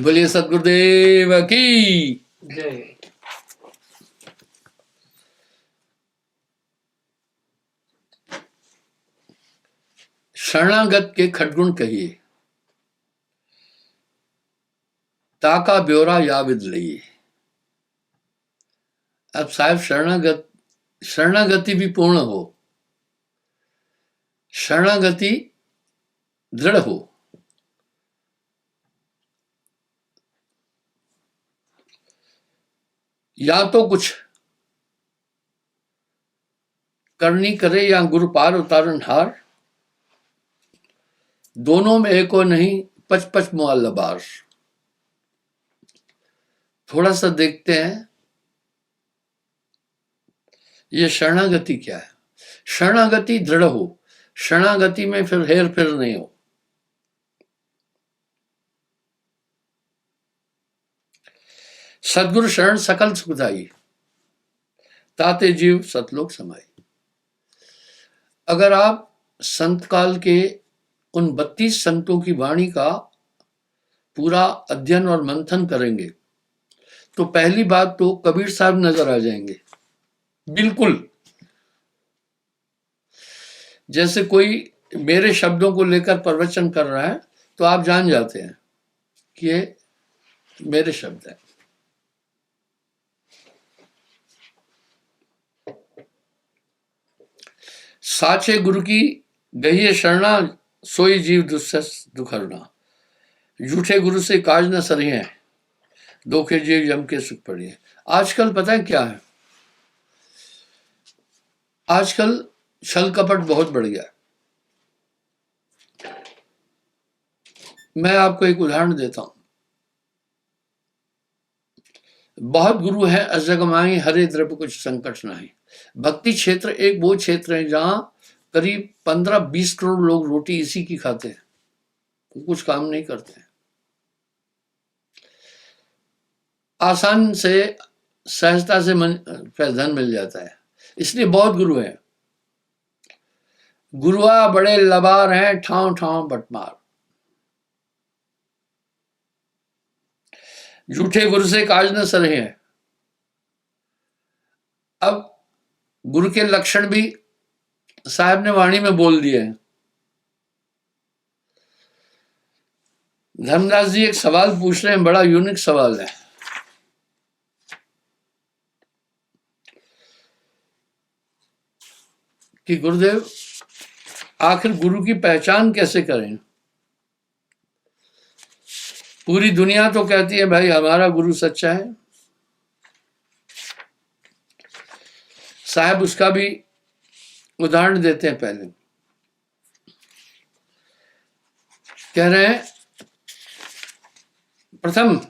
बोलिए सदगुरुदेव की जय। शरणागत के खटगुण कहिए, ताका ब्योरा याविद लइए। अब साहब शरणागति भी पूर्ण हो, शरणागति दृढ़ हो, या तो कुछ करनी करे या गुरु पार उतारन हार, दोनों में एक और नहीं पच पच मुआल्ला बार। थोड़ा सा देखते हैं ये शरणागति क्या है। शरणागति दृढ़ हो, शरणागति में फिर हेर फेर नहीं हो। सदगुरु शरण सकल सुखदाई, ताते जीव सतलोक समाई। अगर आप संत काल के उन 32 संतों की वाणी का पूरा अध्ययन और मंथन करेंगे तो पहली बात तो कबीर साहब नजर आ जाएंगे। बिल्कुल जैसे कोई मेरे शब्दों को लेकर प्रवचन कर रहा है तो आप जान जाते हैं कि ये मेरे शब्द हैं। साचे गुरु की गहिए शरणा, सोई जीव दुस्सस दुखरना। झूठे गुरु से काज न सरिए, धोखे जीव जम के सुख पड़िए। आजकल पता है क्या है, आजकल छल कपट बहुत बढ़ गया। मैं आपको एक उदाहरण देता हूं। बहुत गुरु है अजगमाई हरे द्रव्य कुछ संकट नहीं। भक्ति क्षेत्र एक वो क्षेत्र है जहां करीब 15-20 करोड़ लोग रोटी इसी की खाते हैं, कुछ काम नहीं करते हैं। आसान से सहजता से धन मिल जाता है, इसलिए बहुत गुरु हैं। गुरुआ बड़े लबार हैं, ठाव ठाव बटमार। झूठे गुरु से काज न सरे हैं। अब गुरु के लक्षण भी साहब ने वाणी में बोल दिए हैं। धर्मदास जी एक सवाल पूछ रहे हैं, बड़ा यूनिक सवाल है कि गुरुदेव आखिर गुरु की पहचान कैसे करें। पूरी दुनिया तो कहती है भाई हमारा गुरु सच्चा है। साहब उसका भी उदाहरण देते हैं। पहले कह रहे हैं, प्रथम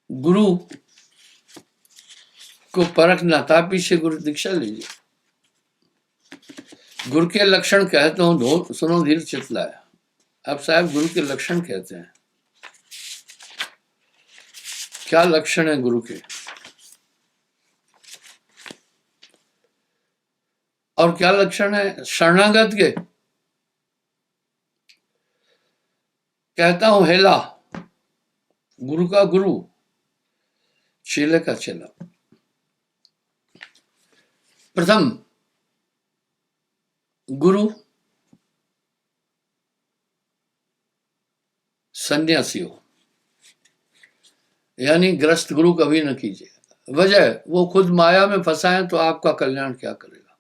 गुरु को परखना था, पीछे गुरु दीक्षा लीजिए। गुरु के लक्षण कहते हो, सुनो धीर चितलाया। अब साहब गुरु के लक्षण कहते हैं, क्या लक्षण है गुरु के और क्या लक्षण है शरणागत के। कहता हूं हेला, गुरु का गुरु, चेले का चेला। प्रथम गुरु सन्यासी हो, यानी ग्रस्त गुरु कभी न कीजिए। वजह वो खुद माया में फंसा है तो आपका कल्याण क्या करेगा।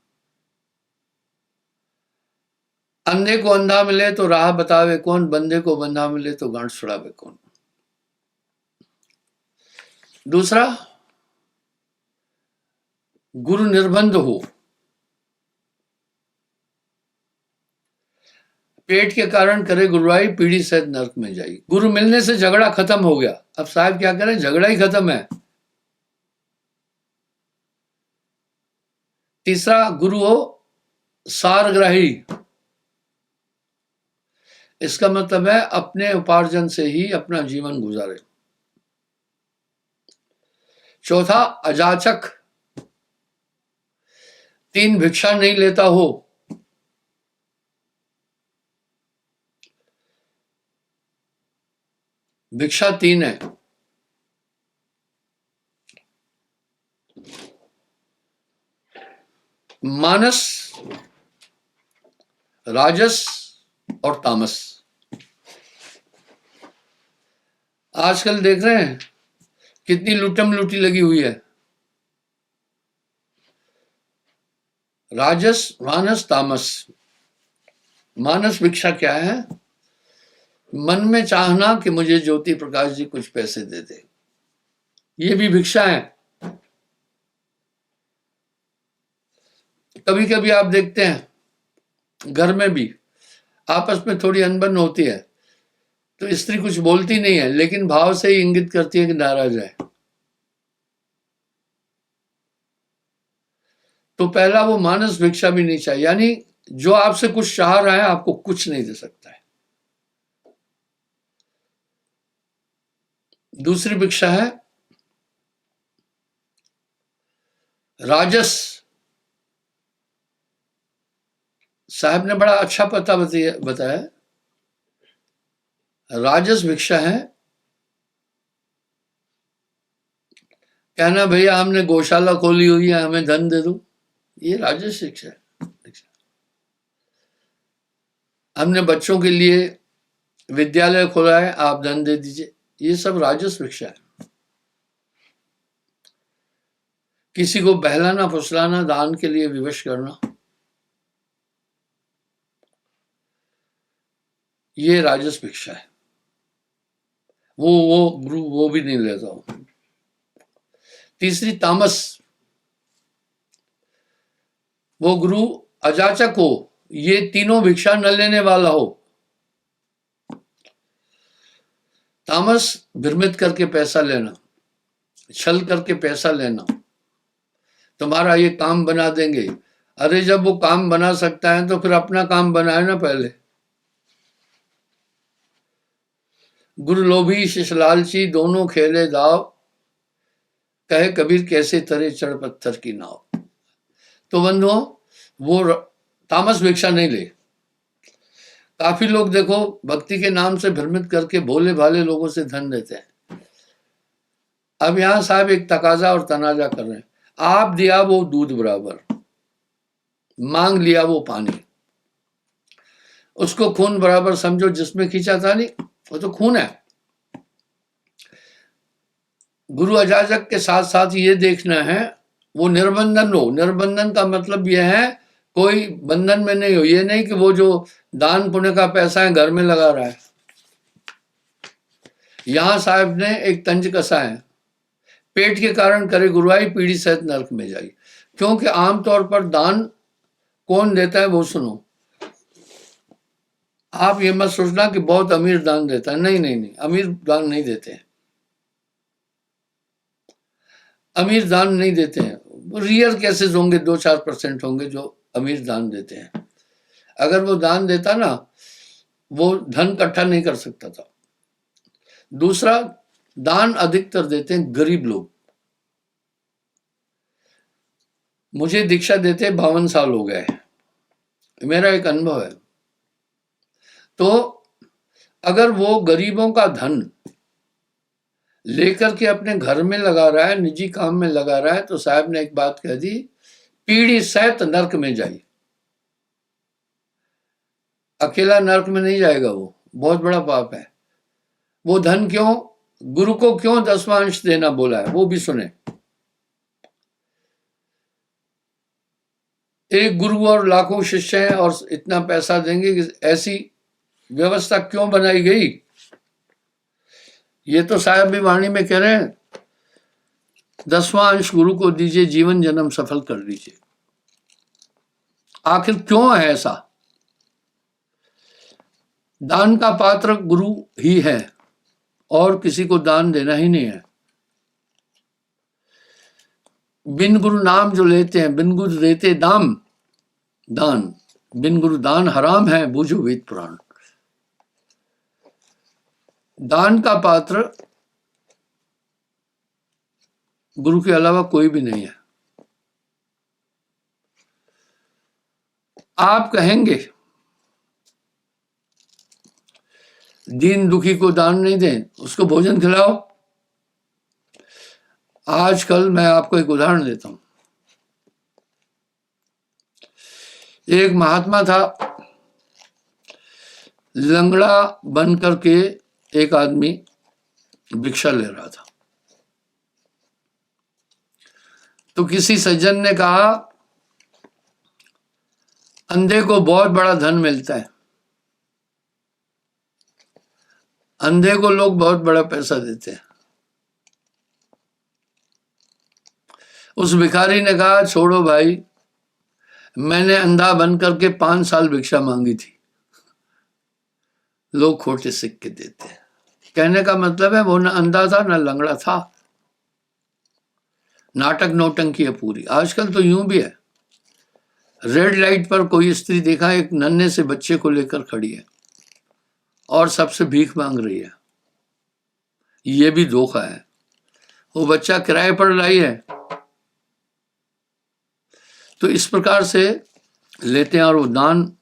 अंधे को अंधा मिले तो राह बतावे कौन, बंधे को बंधा मिले तो गांठ छुड़ावे कौन। दूसरा गुरु निर्बंध हो, पेट के कारण करे गुरुआई, पीढ़ी सहित नरक में जाई। गुरु मिलने से झगड़ा खत्म हो गया। अब साहब क्या करें, झगड़ा ही खत्म है। तीसरा गुरु हो सारग्राही, इसका मतलब है अपने उपार्जन से ही अपना जीवन गुजारे। चौथा अजाचक, 3 भिक्षा नहीं लेता हो, भिक्षा तीन है। मानस, राजस और तामस। आजकल देख रहे हैं कितनी लुटम लुटी लगी हुई है। राजस, मानस, तामस। मानस भिक्षा क्या है? मन में चाहना कि मुझे ज्योति प्रकाश जी कुछ पैसे दे दे, ये भी भिक्षा है। कभी कभी आप देखते हैं घर में भी आपस में थोड़ी अनबन होती है, तो स्त्री कुछ बोलती नहीं है लेकिन भाव से ही इंगित करती है कि नाराज है। तो पहला वो मानस भिक्षा भी नहीं चाहिए, यानी जो आपसे कुछ चाह रहा है आपको कुछ नहीं दे सकता है। दूसरी भिक्षा है राजस। साहब ने बड़ा अच्छा पता बताया। राजस भिक्षा है कहना भैया हमने गौशाला खोली हुई है, हमें धन दे दो, ये राजस भिक्षा है। हमने बच्चों के लिए विद्यालय खोला है, आप धन दे दीजिए, ये सब राजस भिक्षा है। किसी को बहलाना फुसलाना, दान के लिए विवश करना, ये राजस भिक्षा है। वो गुरु वो भी नहीं लेता हूं। तीसरी तामस, वो गुरु अजाचक हो, ये तीनों भिक्षा न लेने वाला हो। तामस भ्रमित करके पैसा लेना, छल करके पैसा लेना, तुम्हारा ये काम बना देंगे। अरे जब वो काम बना सकता है तो फिर अपना काम बनाए ना पहले। गुरु लोभी शिष लालची दोनों खेले दाव, कहे कबीर कैसे तरे चढ़ पत्थर की नाव। तो बंधुओं वो तामस भिक्षा नहीं ले। काफी लोग देखो भक्ति के नाम से भ्रमित करके भोले भाले लोगों से धन लेते हैं। अब यहां साहब एक तकाजा और तनाजा कर रहे हैं। आप दिया वो दूध बराबर, मांग लिया वो पानी, उसको खून बराबर समझो जिसमें खींचा था नहीं, वो तो खून है। गुरु अजाजक के साथ साथ ये देखना है वो निर्बंधन हो। निर्बंधन का मतलब यह है कोई बंधन में नहीं हो। ये नहीं कि वो जो दान पुण्य का पैसा है घर में लगा रहा है। यहां साहब ने एक तंज कसा है, पेट के कारण करे गुरुआई पीढ़ी सहित नरक में जाई। क्योंकि आमतौर पर दान कौन देता है वो सुनो। आप ये मत सोचना कि बहुत अमीर दान देता है, नहीं नहीं नहीं, अमीर दान नहीं देते हैं। अमीर दान नहीं देते हैं। रियल केसेस होंगे, 2-4% होंगे जो अमीर दान देते हैं। अगर वो दान देता ना, वो धन इकट्ठा नहीं कर सकता था। दूसरा, दान अधिकतर देते हैं गरीब लोग। मुझे दीक्षा देते 52 साल हो गए, मेरा एक अनुभव है। तो अगर वो गरीबों का धन लेकर के अपने घर में लगा रहा है, निजी काम में लगा रहा है, तो साहब ने एक बात कह दी, पीढ़ी सहित नरक में जाई। अकेला नरक में नहीं जाएगा, वो बहुत बड़ा पाप है। वो धन क्यों, गुरु को क्यों 10वां अंश देना बोला है वो भी सुने। एक गुरु और लाखों शिष्य हैं और इतना पैसा देंगे कि ऐसी व्यवस्था क्यों बनाई गई। ये तो साहब भी वाणी में कह रहे हैं 10वां अंश गुरु को दीजिए, जीवन जन्म सफल कर लीजिए। आखिर क्यों है ऐसा? दान का पात्र गुरु ही है और किसी को दान देना ही नहीं है। बिन गुरु नाम जो लेते हैं, बिन गुरु देते दाम दान, बिन गुरु दान हराम है, बूझो वेद पुराण। दान का पात्र गुरु के अलावा कोई भी नहीं है। आप कहेंगे दीन दुखी को दान नहीं दें, उसको भोजन खिलाओ। आजकल मैं आपको एक उदाहरण देता हूं। एक महात्मा था, लंगड़ा बन करके एक आदमी भिक्षा ले रहा था। तो किसी सज्जन ने कहा, अंधे को बहुत बड़ा धन मिलता है, अंधे को लोग बहुत बड़ा पैसा देते हैं। उस भिखारी ने कहा, छोड़ो भाई, मैंने अंधा बन करके 5 साल भिक्षा मांगी थी, लोग खोटे सिक्के देते हैं। कहने का मतलब है वो ना अंधा था ना लंगड़ा था। नाटक नौटंकी है पूरी। आजकल तो यूं भी है, रेड लाइट पर कोई स्त्री देखा, एक नन्हे से बच्चे को लेकर खड़ी है और सबसे भीख मांग रही है। ये भी धोखा है। वो बच्चा किराए पर लाई है, तो इस प्रकार से लेते हैं और वो दान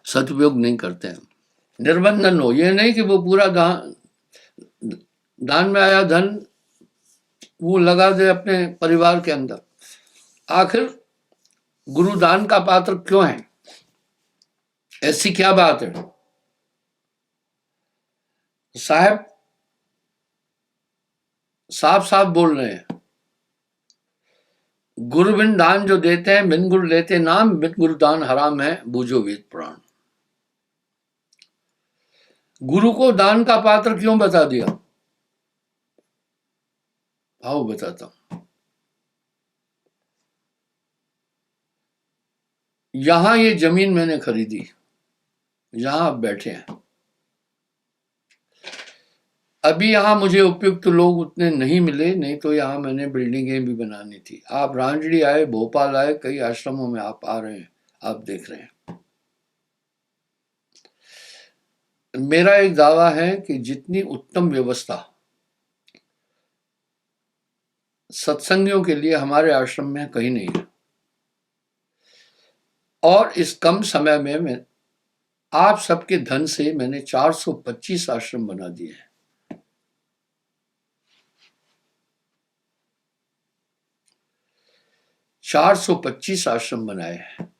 सदुपयोग नहीं करते हैं। निर्बंधन हो, ये नहीं कि वो पूरा दान में आया धन वो लगा दे अपने परिवार के अंदर। आखिर गुरु दान का पात्र क्यों है? ऐसी क्या बात है? साहब साफ साफ बोल रहे हैं, गुरु बिन दान जो देते हैं, बिन गुरु लेते नाम, बिन गुरु दान हराम है, बूझो वेद पुराण। गुरु को दान का पात्र क्यों बता दिया? आओ बताता हूं। यहां ये जमीन मैंने खरीदी, यहां आप बैठे हैं। अभी यहां मुझे उपयुक्त लोग उतने नहीं मिले, नहीं तो यहां मैंने बिल्डिंगें भी बनानी थी। आप रांझड़ी आए, भोपाल आए, कई आश्रमों में आप आ रहे हैं, आप देख रहे हैं। मेरा एक दावा है कि जितनी उत्तम व्यवस्था सत्संगियों के लिए हमारे आश्रम में कहीं नहीं है। और इस कम समय में मैं आप सबके धन से मैंने 425 आश्रम बना दिए हैं। 425 आश्रम बनाए हैं।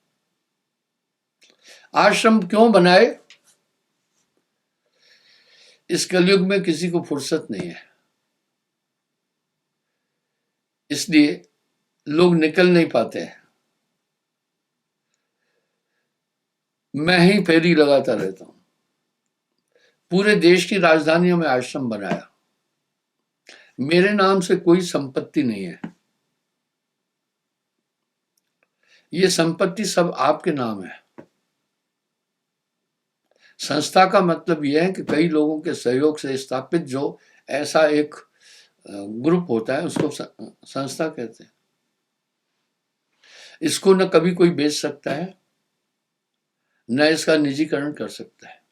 आश्रम क्यों बनाए? इस कलयुग में किसी को फुर्सत नहीं है, इसलिए लोग निकल नहीं पाते हैं। मैं ही फेरी लगाता रहता हूं। पूरे देश की राजधानियों में आश्रम बनाया। मेरे नाम से कोई संपत्ति नहीं है, ये संपत्ति सब आपके नाम है। संस्था का मतलब यह है कि कई लोगों के सहयोग से स्थापित जो ऐसा एक ग्रुप होता है उसको संस्था कहते हैं। इसको न कभी कोई बेच सकता है, न इसका निजीकरण कर सकता है।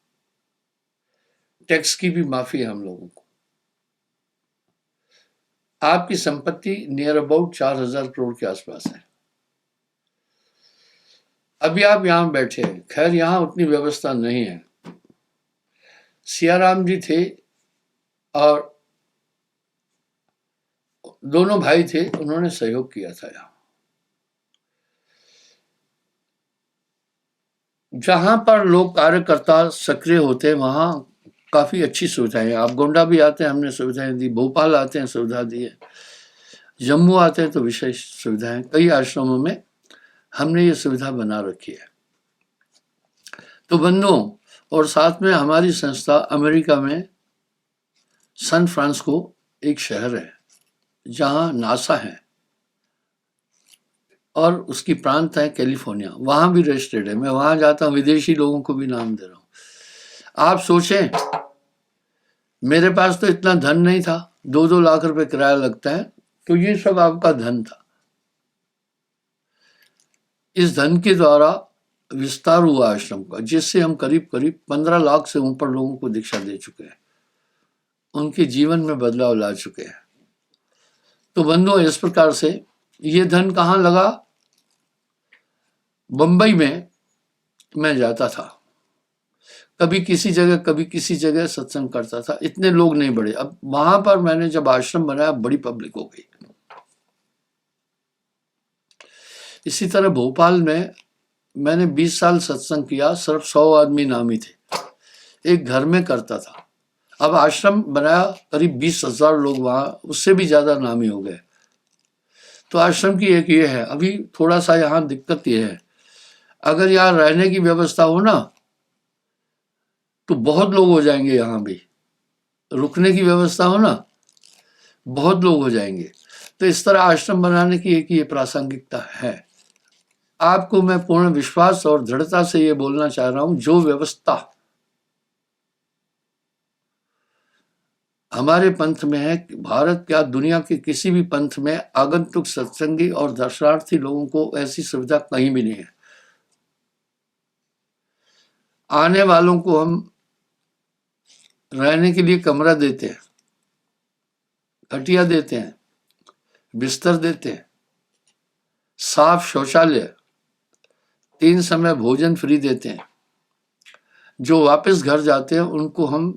टैक्स की भी माफी है हम लोगों को। आपकी संपत्ति नियर अबाउट 4000 करोड़ के आसपास है। अभी आप यहां बैठे हैं, खैर यहां उतनी व्यवस्था नहीं है। सियाराम जी थे और दोनों भाई थे, उन्होंने सहयोग किया था। यहां जहां पर लोग कार्यकर्ता सक्रिय होते हैं वहां काफी अच्छी सुविधाएं हैं। आप गोंडा भी आते हैं, हमने सुविधाएं दी। भोपाल आते हैं, सुविधा दी है। जम्मू आते हैं तो विशेष सुविधाएं। कई आश्रमों में हमने ये सुविधा बना रखी है। तो बंधुओं, और साथ में हमारी संस्था अमेरिका में सैन फ्रांसिस्को एक शहर है जहां नासा है और उसकी प्रांत है कैलिफोर्निया, वहां भी रजिस्टर्ड है। मैं वहां जाता हूं, विदेशी लोगों को भी नाम दे रहा हूं। आप सोचें, मेरे पास तो इतना धन नहीं था, 2-2 लाख रुपए किराया लगता है, तो ये सब आपका धन था। इस धन के द्वारा विस्तार हुआ आश्रम का, जिससे हम करीब करीब 15 लाख से ऊपर लोगों को दीक्षा दे चुके हैं, उनके जीवन में बदलाव ला चुके हैं। तो बंधुओं, इस प्रकार से ये धन कहाँ लगा? बंबई में मैं जाता था, कभी किसी जगह कभी किसी जगह सत्संग करता था, इतने लोग नहीं बढ़े। अब वहां पर मैंने जब आश्रम बनाया बड़ी पब्लिक हो गई। इसी तरह भोपाल में मैंने 20 साल सत्संग किया, सिर्फ 100 आदमी नामी थे, एक घर में करता था। अब आश्रम बनाया, करीब 20,000 लोग वहां, उससे भी ज्यादा नामी हो गए। तो आश्रम की एक ये है, अभी थोड़ा सा यहाँ दिक्कत ये है, अगर यहाँ रहने की व्यवस्था हो ना तो बहुत लोग हो जाएंगे, यहाँ भी रुकने की व्यवस्था हो ना बहुत लोग हो जाएंगे। तो इस तरह आश्रम बनाने की एक ये प्रासंगिकता है। आपको मैं पूर्ण विश्वास और दृढ़ता से ये बोलना चाह रहा हूं, जो व्यवस्था हमारे पंथ में है, भारत क्या दुनिया के किसी भी पंथ में आगंतुक सत्संगी और दर्शनार्थी लोगों को ऐसी सुविधा कहीं भी नहीं है। आने वालों को हम रहने के लिए कमरा देते हैं, खटिया देते हैं, बिस्तर देते हैं, साफ शौचालय, 3 समय भोजन फ्री देते हैं। जो वापस घर जाते हैं उनको हम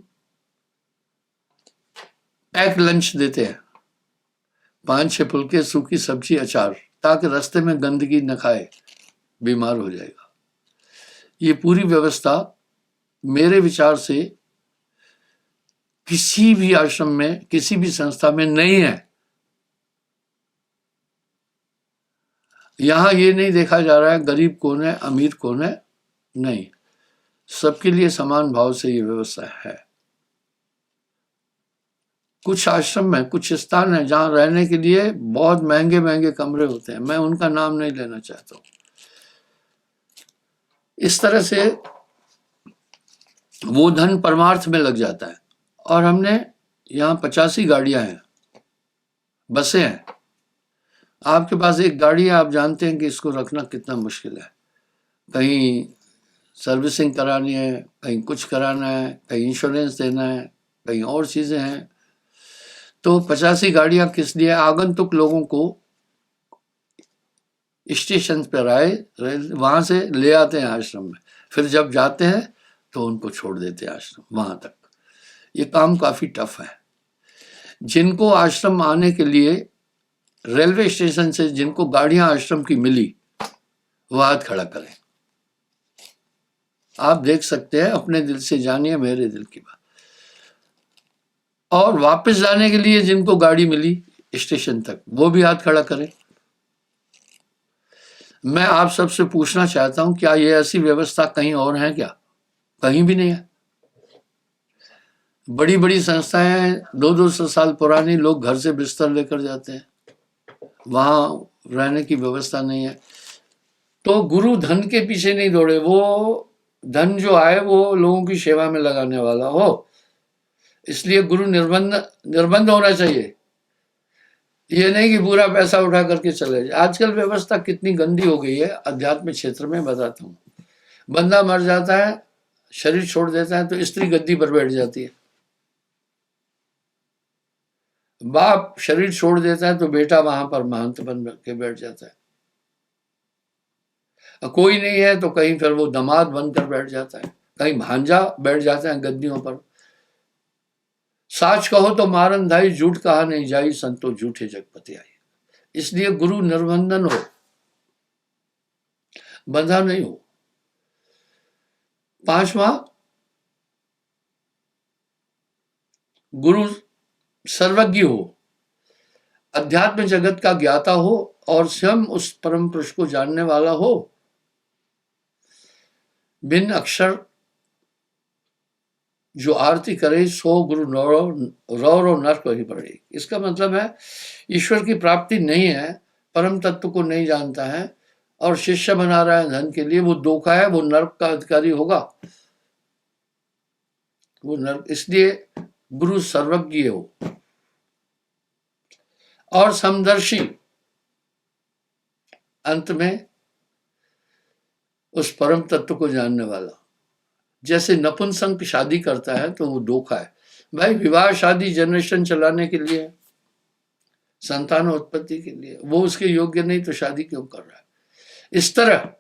पैक लंच देते हैं, 5-6 फुलके, सूखी सब्जी, अचार, ताकि रास्ते में गंदगी न खाए, बीमार हो जाएगा। ये पूरी व्यवस्था मेरे विचार से किसी भी आश्रम में, किसी भी संस्था में नहीं है। यहां ये नहीं देखा जा रहा है गरीब कौन है, अमीर कौन है, नहीं, सबके लिए समान भाव से ये व्यवस्था है। कुछ आश्रम में कुछ स्थान है जहां रहने के लिए बहुत महंगे महंगे कमरे होते हैं, मैं उनका नाम नहीं लेना चाहता हूं। इस तरह से वो धन परमार्थ में लग जाता है। और हमने यहाँ 85 गाड़ियां हैं, बसें हैं। आपके पास एक गाड़ी है, आप जानते हैं कि इसको रखना कितना मुश्किल है। कहीं सर्विसिंग करानी है, कहीं कुछ कराना है, कहीं इंश्योरेंस देना है, कहीं और चीजें हैं। तो 85 गाड़ियां किस लिए? आगंतुक लोगों को स्टेशन पर आए, वहां से ले आते हैं आश्रम में, फिर जब जाते हैं तो उनको छोड़ देते हैं आश्रम वहां तक। ये काम काफी टफ है। जिनको आश्रम आने के लिए रेलवे स्टेशन से जिनको गाड़ियां आश्रम की मिली, वो हाथ खड़ा करें। आप देख सकते हैं, अपने दिल से जानिए मेरे दिल की बात। और वापस जाने के लिए जिनको गाड़ी मिली स्टेशन तक, वो भी हाथ खड़ा करें। मैं आप सबसे पूछना चाहता हूं, क्या ये ऐसी व्यवस्था कहीं और है क्या? कहीं भी नहीं है। बड़ी बड़ी संस्थाएं 200-200 साल पुरानी, लोग घर से बिस्तर लेकर जाते हैं, वहां रहने की व्यवस्था नहीं है। तो गुरु धन के पीछे नहीं दौड़े, वो धन जो आए वो लोगों की सेवा में लगाने वाला हो, इसलिए गुरु निर्बंध होना चाहिए। ये नहीं कि पूरा पैसा उठा करके चले जाए। आजकल व्यवस्था कितनी गंदी हो गई है अध्यात्म क्षेत्र में, बताता हूँ। बंदा मर जाता है, शरीर छोड़ देता है, तो स्त्री गद्दी पर बैठ जाती है। बाप शरीर छोड़ देता है तो बेटा वहां पर महंत बन के बैठ जाता है। कोई नहीं है तो कहीं फिर वो दामाद बनकर बैठ जाता है, कहीं भांजा बैठ जाता है गद्दियों पर। साच कहो तो मारन धाई, झूठ कहा नहीं जाई, संतो झूठे जगपति आई। इसलिए गुरु निर्बंधन हो, बंधा नहीं हो। 5वां, गुरु सर्वज्ञ हो, अध्यात्म जगत का ज्ञाता हो और स्वयं उस परम पुरुष को जानने वाला हो। बिन अक्षर जो आरती करे, सो गुरु रौ नर्क ही पड़े। इसका मतलब है ईश्वर की प्राप्ति नहीं है, परम तत्व को नहीं जानता है और शिष्य बना रहा है धन के लिए, वो धोखा है, वो नर्क का अधिकारी होगा, वो नर्क। इसलिए गुरु सर्वज्ञ हो और समदर्शी, अंत में उस परम तत्व को जानने वाला। जैसे नपुंसक शादी करता है तो वो धोखा है। भाई विवाह शादी जनरेशन चलाने के लिए, संतान उत्पत्ति के लिए, वो उसके योग्य नहीं तो शादी क्यों कर रहा है? इस तरह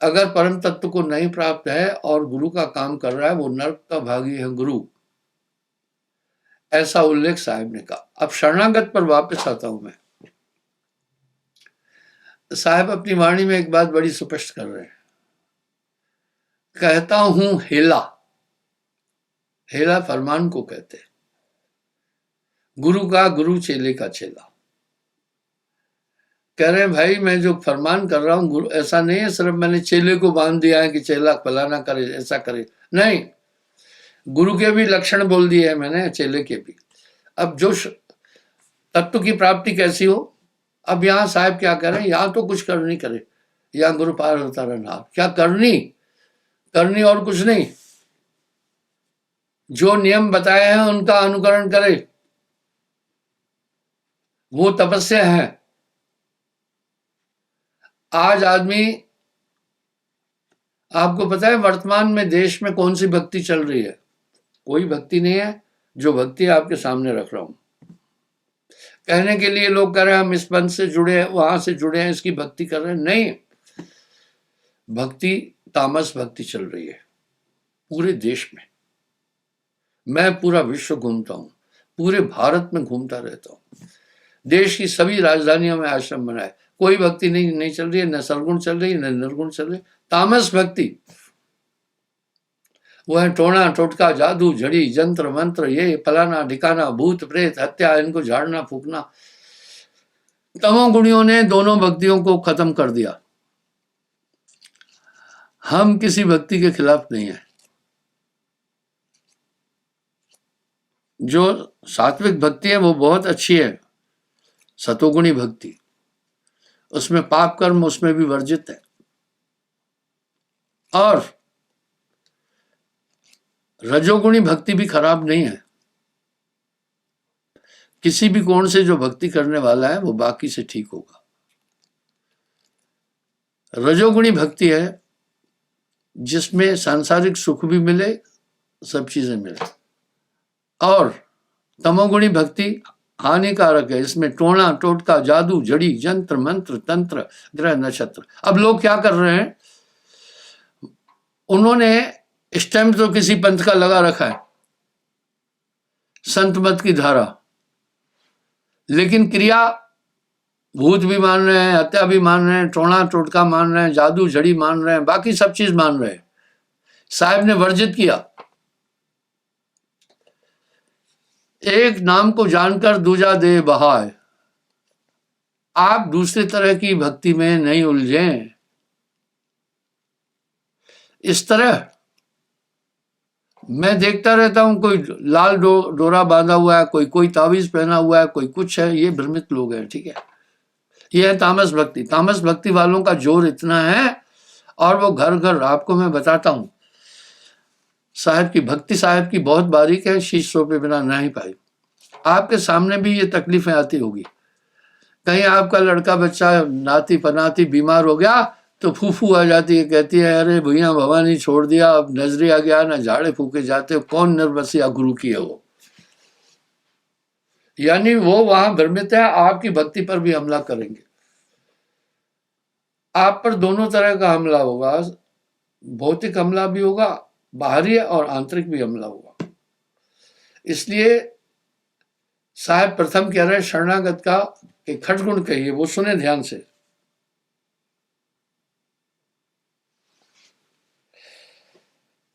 अगर परम तत्व को नहीं प्राप्त है और गुरु का काम कर रहा है, वो नर्क का भागी है गुरु। ऐसा उल्लेख साहब ने कहा। अब शरणागत पर वापस आता हूं मैं। साहब अपनी वाणी में एक बात बड़ी स्पष्ट कर रहे हैं। कहता हूं हेला, हेला फरमान को कहते हैं, गुरु का गुरु, चेले का चेला। कह रहे हैं भाई मैं जो फरमान कर रहा हूं गुरु, ऐसा नहीं है सिर्फ मैंने चेले को बांध दिया है कि चेला फलाना करे, ऐसा करे, नहीं, गुरु के भी लक्षण बोल दिए हैं मैंने, चेले के भी। अब जो तत्व की प्राप्ति कैसी हो, अब यहाँ साहब क्या कह रहे हैं, यहाँ तो कुछ करनी करे, यहाँ गुरु पार होता रहना। क्या करनी, करनी और कुछ नहीं, जो नियम बताए हैं उनका अनुकरण करे, वो तपस्या है। आज आदमी, आपको पता है वर्तमान में देश में कौन सी भक्ति चल रही है? कोई भक्ति नहीं है। जो भक्ति आपके सामने रख रहा हूं, कहने के लिए लोग कह रहे हैं हम इस पंथ से जुड़े हैं, वहां से जुड़े हैं, इसकी भक्ति कर रहे हैं, नहीं। भक्ति तामस भक्ति चल रही है पूरे देश में। मैं पूरा विश्व घूमता हूं, पूरे भारत में घूमता रहता हूं, देश की सभी राजधानियों में आश्रम बनाए, कोई भक्ति नहीं चल रही है, न सरगुण चल रही है न निर्गुण चल रही है, तामस भक्ति। वो है टोना टोटका, जादू झड़ी, जंत्र मंत्र, ये फलाना ढिकाना, भूत प्रेत, हत्या, इनको झाड़ना फूकना। तमोगुणियों ने दोनों भक्तियों को खत्म कर दिया। हम किसी भक्ति के खिलाफ नहीं है। जो सात्विक भक्ति है वो बहुत अच्छी है, सतोगुणी भक्ति, उसमें पाप कर्म उसमें भी वर्जित है। और रजोगुणी भक्ति भी खराब नहीं है। किसी भी कोण से जो भक्ति करने वाला है वो बाकी से ठीक होगा। रजोगुणी भक्ति है जिसमें सांसारिक सुख भी मिले, सब चीजें मिले। और तमोगुणी भक्ति हानिकारक है, इसमें टोना टोटका, जादू जड़ी, जंत्र मंत्र, तंत्र, ग्रह नक्षत्र। अब लोग क्या कर रहे हैं, उन्होंने स्टैम्प तो किसी पंथ का लगा रखा है, संत मत की धारा, लेकिन क्रिया भूत भी मान रहे हैं, हत्या भी मान रहे हैं, टोना टोटका मान रहे हैं, जादू जड़ी मान रहे हैं, बाकी सब चीज मान रहे हैं। साहब ने वर्जित किया, एक नाम को जानकर दूजा दे बहाय। आप दूसरे तरह की भक्ति में नहीं उलझें। इस तरह मैं देखता रहता हूं, कोई लाल डोरा बांधा हुआ है, कोई तावीज पहना हुआ है, कोई कुछ है, ये भ्रमित लोग हैं, ठीक है। ये है तामस भक्ति। तामस भक्ति वालों का जोर इतना है, और वो घर घर, आपको मैं बताता हूं, साहब की भक्ति, साहब की बहुत बारीक है, शीश सोपे बिना ना ही पाई। आपके सामने भी ये तकलीफें आती होगी। कहीं आपका लड़का बच्चा नाती पनाती बीमार हो गया तो फूफू आ जाती है, कहती है अरे भैया भवानी छोड़ दिया, अब नजरी आ गया, ना झाड़े फूके जाते, कौन निर्बसिया गुरु की है वो। यानी वो वहां भ्रमित है, आपकी भक्ति पर भी हमला करेंगे। आप पर दोनों तरह का हमला होगा, भौतिक हमला भी होगा, बाहरी और आंतरिक भी हमला होगा। इसलिए साहब प्रथम कह रहे हैं शरणागत का एक खटगुण कहिए, वो सुने ध्यान से।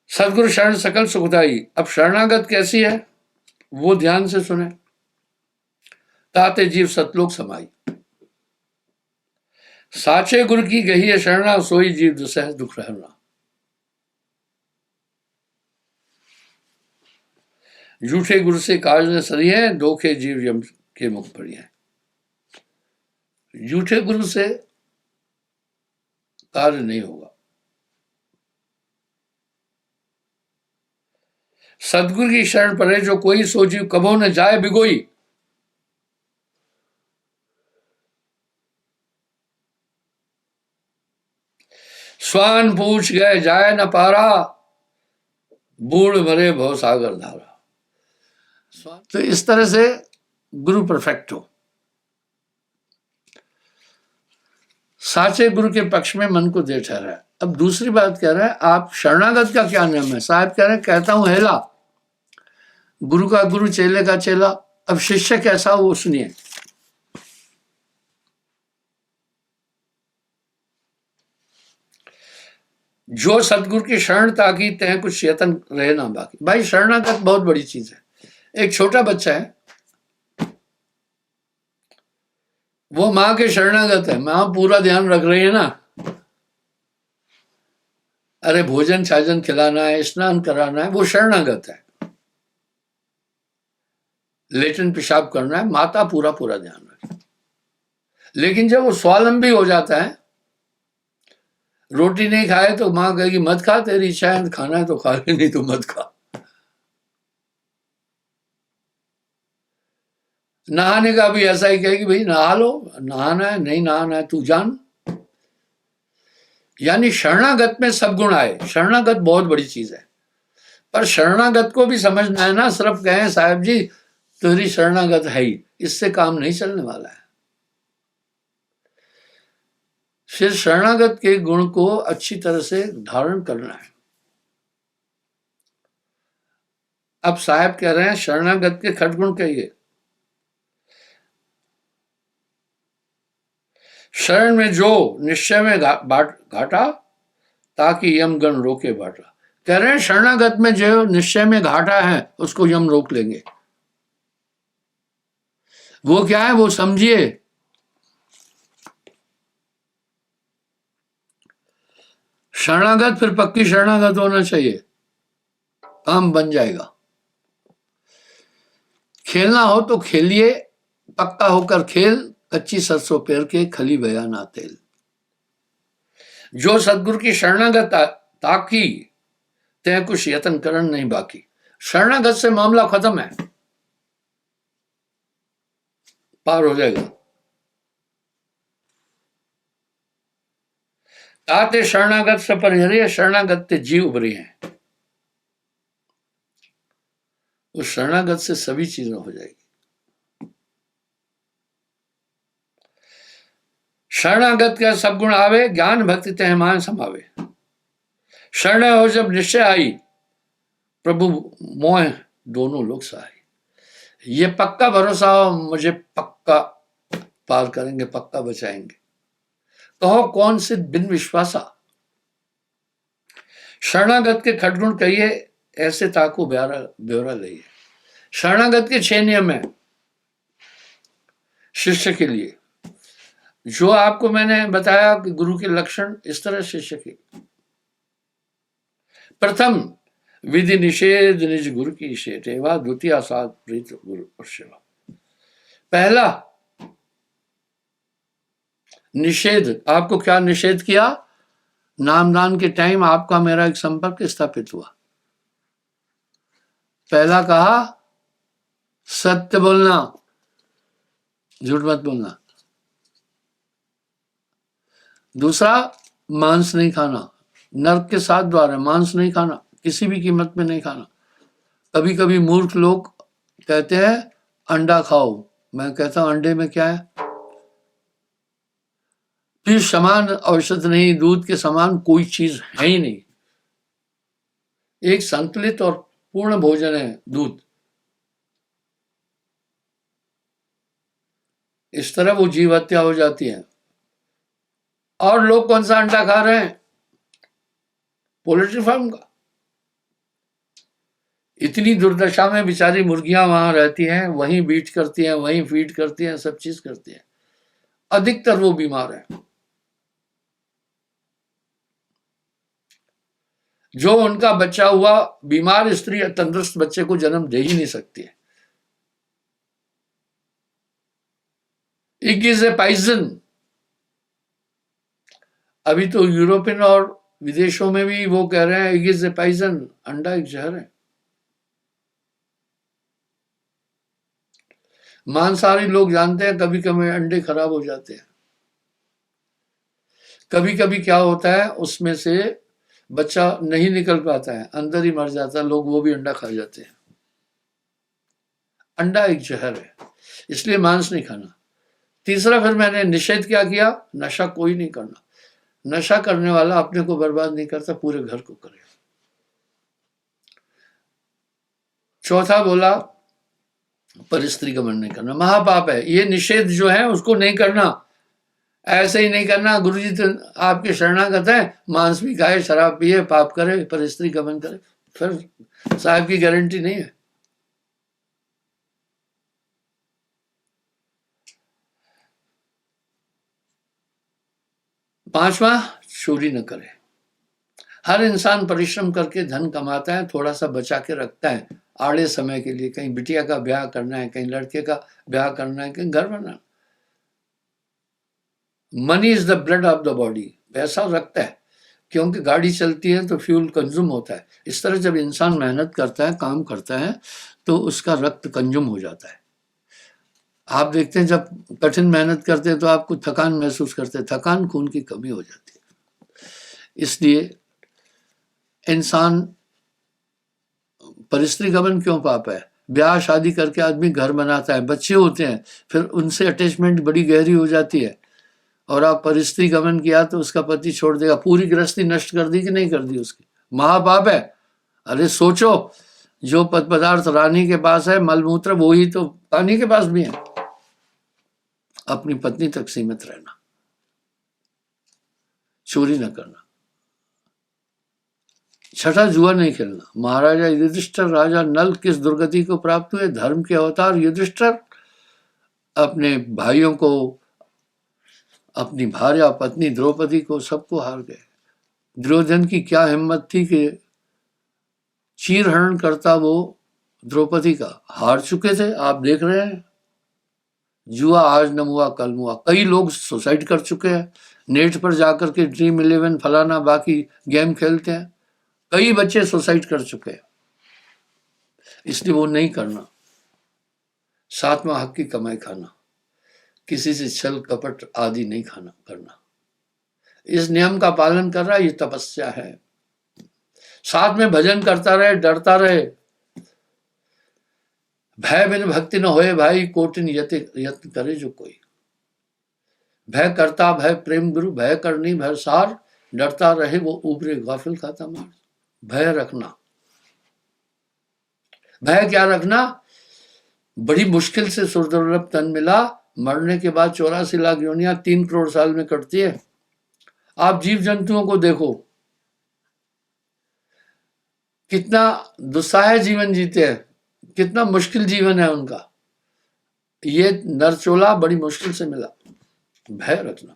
सदगुरु शरण सकल सुखदाई। अब शरणागत कैसी है वो ध्यान से सुने। ताते जीव सतलोक समाई, साचे गुरु की गही है शरणा, सोई जीव दुसह दुख रहना। झूठे गुरु से काज न सरी है, धोखे जीव यम के मुख पड़ी है। झूठे गुरु से कार्य नहीं होगा। सदगुरु की शरण पड़े जो कोई, सो जीव कबो न जाए बिगोई। स्वान पूछ गए जाए न पारा, बूढ़ भरे भव सागर धारा। तो इस तरह से गुरु परफेक्ट हो। साचे गुरु के पक्ष में मन को दे ठहरा है। अब दूसरी बात कह रहा है, आप शरणागत का क्या नियम है? साहब कह रहे हैं, कहता हूं हेला, गुरु का गुरु चेले का चेला। अब शिष्य कैसा हो वो सुनिए। जो सतगुरु की शरण ताकी तय कुछ यतन रहे ना बाकी। भाई शरणागत बहुत बड़ी चीज है। एक छोटा बच्चा है, वो माँ के शरणागत है, माँ पूरा ध्यान रख रही है ना, अरे भोजन छाजन खिलाना है, स्नान कराना है, वो शरणागत है। लेटन पेशाब करना है, माता पूरा पूरा ध्यान रखे। लेकिन जब वो स्वावलंबी हो जाता है, रोटी नहीं खाए तो माँ कहेगी मत खा, तेरी इच्छा है खाना है तो खा ले, नहीं तो मत खा। नहाने का भी ऐसा ही कहेगी, भाई नहा लो, नहाना है नहीं नहाना है तू जान। यानी शरणागत में सब गुण आए। शरणागत बहुत बड़ी चीज है, पर शरणागत को भी समझना है ना। सिर्फ कहें साहब जी तेरी शरणागत है ही, इससे काम नहीं चलने वाला है। फिर शरणागत के गुण को अच्छी तरह से धारण करना है। अब साहब कह रहे हैं शरणागत के खटगुण कहिए। शरण में जो निश्चय में घाटा ताकि यमगण रोके बाटा। कह रहे हैं शरणागत में जो निश्चय में घाटा है उसको यम रोक लेंगे। वो क्या है वो समझिए। शरणागत फिर पक्की शरणागत होना चाहिए, काम बन जाएगा। खेलना हो तो खेलिए, पक्का होकर खेल, कच्ची सरसों पेर के खली बया ना तेल। जो सदगुरु की शरणागत ताकि तय कुछ यतन करण नहीं बाकी। शरणागत से मामला खत्म है, पार हो जाएगा। ताते शरणागत से परिहरिय, शरणागत ते जीव उभरी हैं। उस शरणागत से सभी चीजें हो जाएगी। शरणागत का सब गुण आवे, ज्ञान भक्ति तह मान समावे। शरण हो जब निश्चय आई, प्रभु मोह दोनों लोग सहाय। ये पक्का भरोसा हो, मुझे पक्का पार करेंगे, पक्का बचाएंगे। कहो कौन से बिन विश्वासा। शरणागत के खटगुण कहिए, ऐसे ताको ब्यौरा लइए। शरणागत के 6 नियम है शिष्य के लिए, जो आपको मैंने बताया कि गुरु के लक्षण इस तरह शिष्य के। प्रथम विधि निषेध निज गुरु की सेवा, द्वितीय साध प्रीत गुरु और सेवा। पहला निषेध, आपको क्या निषेध किया? नामदान के टाइम आपका मेरा एक संपर्क स्थापित हुआ। पहला कहा सत्य बोलना, झूठ मत बोलना। दूसरा मांस नहीं खाना, नर्क के 7 द्वार है, मांस नहीं खाना, किसी भी कीमत में नहीं खाना। कभी कभी मूर्ख लोग कहते हैं अंडा खाओ, मैं कहता हूं अंडे में क्या है? फिर समान औषध नहीं, दूध के समान कोई चीज है ही नहीं। एक संतुलित और पूर्ण भोजन है दूध। इस तरह वो जीव हत्या हो जाती है। और लोग कौन सा अंडा खा रहे हैं? पोल्ट्री फार्म का। इतनी दुर्दशा में बेचारी मुर्गियां वहां रहती हैं, वहीं बीट करती हैं, वहीं फीड करती हैं, सब चीज करती हैं। अधिकतर वो बीमार है। जो उनका बच्चा हुआ, बीमार स्त्री तंदुरुस्त बच्चे को जन्म दे ही नहीं सकती है। It is a poison. अभी तो यूरोपियन और विदेशों में भी वो कह रहे हैं इट इज ए पॉइजन, अंडा एक जहर है। मांसाहारी लोग जानते हैं कभी कभी अंडे खराब हो जाते हैं। कभी कभी क्या होता है उसमें से बच्चा नहीं निकल पाता है, अंदर ही मर जाता है, लोग वो भी अंडा खा जाते हैं। अंडा एक जहर है, इसलिए मांस नहीं खाना। तीसरा फिर मैंने निषेध क्या किया, नशा कोई नहीं करना। नशा करने वाला अपने को बर्बाद नहीं करता, पूरे घर को करेगा। चौथा बोला परिस्त्री गमन नहीं करना, महापाप है ये। निषेध जो है उसको नहीं करना, ऐसे ही नहीं करना। गुरुजी तो आपके शरणागत है, मांस भी खाए, शराब पिए, पाप करे, परिस्त्री गमन करे, फिर साहब की गारंटी नहीं है। पांचवा, चोरी न करे। हर इंसान परिश्रम करके धन कमाता है, थोड़ा सा बचा के रखता है आड़े समय के लिए, कहीं बिटिया का ब्याह करना है, कहीं लड़के का ब्याह करना है, कहीं घर बनाना। Money is the blood of the body, पैसा रखता है, क्योंकि गाड़ी चलती है तो फ्यूल कंज्यूम होता है। इस तरह जब इंसान मेहनत करता है, काम करता है, तो उसका रक्त कंज्यूम हो जाता है। आप देखते हैं जब कठिन मेहनत करते हैं तो आपको थकान महसूस करते हैं, थकान खून की कमी हो जाती है। इसलिए इंसान परिस्त्री गमन क्यों पाप है? ब्याह शादी करके आदमी घर बनाता है, बच्चे होते हैं, फिर उनसे अटैचमेंट बड़ी गहरी हो जाती है, और आप परिस्त्री गमन किया तो उसका पति छोड़ देगा, पूरी गृहस्थी नष्ट कर दी कि नहीं कर दी उसकी? महापाप है। अरे सोचो, जो पदार्थ रानी के पास है, मलमूत्र, वो ही तो रानी के पास भी है। अपनी पत्नी तक सीमित रहना, चोरी न करना। छठा, जुआ नहीं खेलना। महाराजा युधिष्ठिर, राजा नल किस दुर्गति को प्राप्त हुए? धर्म के अवतार युधिष्ठिर अपने भाइयों को, अपनी भार्या पत्नी द्रौपदी को, सबको हार गए। दुर्योधन की क्या हिम्मत थी कि चीरहरण करता वो द्रौपदी का, हार चुके थे। आप देख रहे हैं, जुआ आज न हुआ कल हुआ। कई लोग सुसाइड कर चुके हैं, नेट पर जाकर के ड्रीम 11 फलाना बाकी गेम खेलते हैं, कई बच्चे सुसाइड कर चुके हैं। इसलिए वो नहीं करना। सातवां, हक की कमाई खाना, किसी से छल कपट आदि नहीं खाना करना। इस नियम का पालन कर रहा है, ये तपस्या है। साथ में भजन करता रहे, डरता रहे। भय बिन भक्ति न होए भाई, कोटिन यत्न करे जो कोई। भय करता भय प्रेम गुरु, भय करनी भय सार, डरता रहे वो ऊपरे गाफिल खाता मार। भय रखना। भय क्या रखना? बड़ी मुश्किल से सुरदुर्लभ तन मिला, मरने के बाद 84 लाख योनियां 3 करोड़ साल में कटती है। आप जीव जंतुओं को देखो, कितना दुस्साह जीवन जीते हैं, कितना मुश्किल जीवन है उनका। ये नरचोला बड़ी मुश्किल से मिला। भय रखना।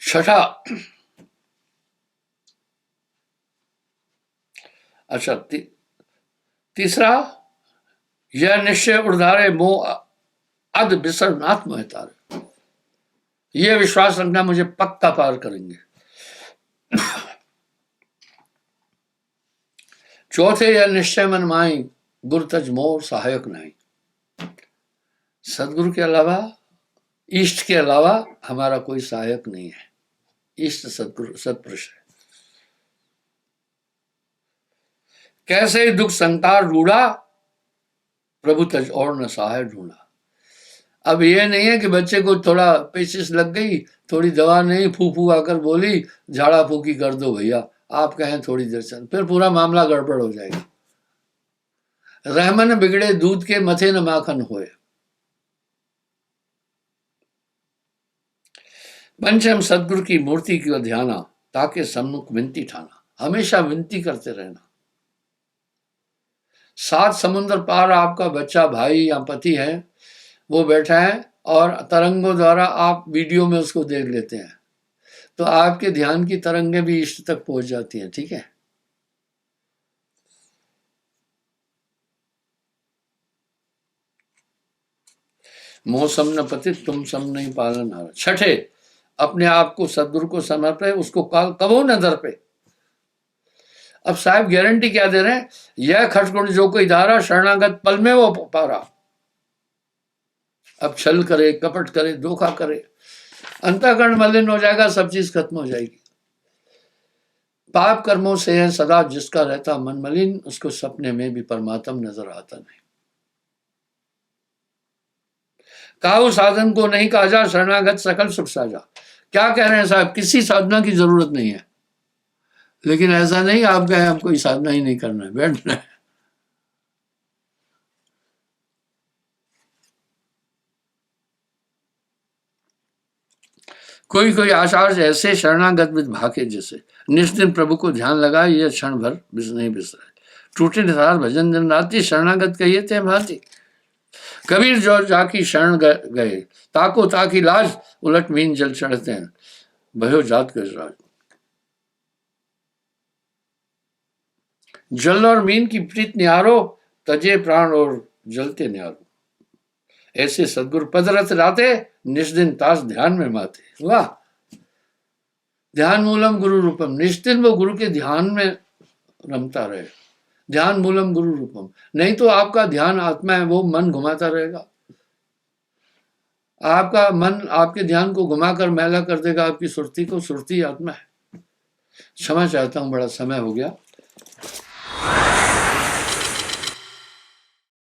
छठा, अच्छा तीसरा, यह निश्चय उर्धारे मोह अध विसर्नाथ मोहतारे। यह विश्वास रखना मुझे पक्का पार करेंगे। चौथे, यह निश्चय मन माई, गुरु तज मोर सहायक नहीं। सदगुरु के अलावा, इष्ट के अलावा हमारा कोई सहायक नहीं है। इष्ट सदगुरु सत्पुरुष है। कैसे दुख संतार रूढ़ा, प्रभु तज और न सहाय ढूंढा। अब ये नहीं है कि बच्चे को थोड़ा पेचिश लग गई, थोड़ी दवा नहीं, फू फू आकर बोली, झाड़ा फूकी कर दो भैया, आप कहें थोड़ी देर चल, फिर पूरा मामला गड़बड़ हो जाएगा। रहमन बिगड़े दूध के, मथे न माखन होए। पंचम, सदगुरु की मूर्ति की ध्याना, ताकि सम्मुख विनती ठाना, हमेशा विनती करते रहना। 7 समुद्र पार आपका बच्चा, भाई या पति है, वो बैठा है और तरंगों द्वारा आप वीडियो में उसको देख लेते हैं, तो आपके ध्यान की तरंगें भी इष्ट तक पहुंच जाती हैं। ठीक है। मोह सम न पतित, तुम सम नहीं पालन हारा। छठे, अपने आप को सदगुरु को समर्पे, उसको काल कबो न दर पे। अब साहब गारंटी क्या दे रहे हैं? यह खटगुण जो कोई धारा, शरणागत पल में वो पारा। अब छल करे, कपट करे, धोखा करे, अंतःकरण मलिन हो जाएगा, सब चीज खत्म हो जाएगी। पाप कर्मों से है सदा जिसका रहता मन मलिन, उसको सपने में भी परमात्मा नजर आता नहीं। काहू साधन को नहीं काजा, शरणागत सकल सुख साजा। क्या कह रहे हैं साहब, किसी साधना की जरूरत नहीं है। लेकिन ऐसा नहीं आप कहें आप कोई साधना ही नहीं करना है, बैठना है। कोई कोई आचार्य ऐसे शरणागत विद भाके जैसे, निष्दिन प्रभु को ध्यान लगा, ये क्षण भर नहीं बिसराए। टूटे निसार भजन दिन राति, शरणागत कहिए थे भांति। कबीर जो जाकी शरण गए, ताको ताकी लाज, उलट मीन जल चढ़ते हैं, भयो जात गजराज। जल और मीन की प्रीत निहारो, तजे प्राण और जलते निहारो। ऐसे सदगुरु पदरथ राते, निष्दिन तास ध्यान में माते। वाह, ध्यान मूलम गुरु रूपम, निष्दिन वो गुरु के ध्यान में रमता रहे। ध्यान मूलम गुरु रूपम, नहीं तो आपका ध्यान आत्मा है, वो मन घुमाता रहेगा। आपका मन आपके ध्यान को घुमाकर मैला कर देगा, आपकी सुरती को। सुरती आत्मा है। क्षमा चाहता हूं, बड़ा समय हो गया।